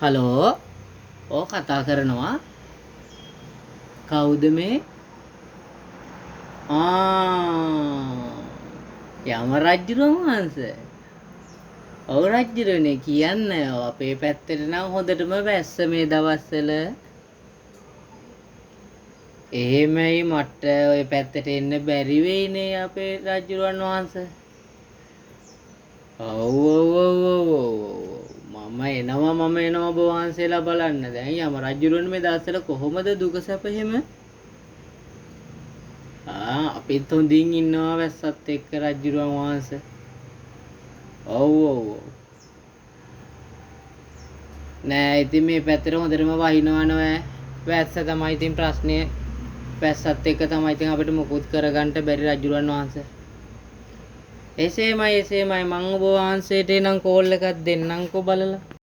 hello ඕ කතා කරනවා කවුද මේ යම රජ්ජුරුවන් වහන්සේ ඔව් රජ්ජුරුවනේ කියන්න අපේ පැත්තට නම් හොඳටම වැස්ස මේ දවස්වල එහෙමයි මට ඔය පැත්තට එන්න බැරි වෙයිනේ අපේ රජ්ජුරුවන් වහන්සේ ඔව් මම එනවා ඔබ වහන්සේලා බලන්න දැන් යම රජුරුවන් මේ දවස්වල කොහොමද දුක සැප එහෙම අපිත් හොඳින් ඉන්නවා වැස්සත් එක්ක රජුරුවන් වහන්සේ ඔව් නෑ ඉතින් මේ පැත්තට හොඳටම වහිනවනේ වැස්ස තමයි ඉතින් ප්‍රශ්නේ වැස්සත් එක්ක තමයි ඉතින් අපිට මුකුත් කරගන්න බැරි රජුරුවන් වහන්සේ එසේමයි මං ඔබ වහන්සේට නම් කෝල් එකක් දෙන්නම්කෝ බලලා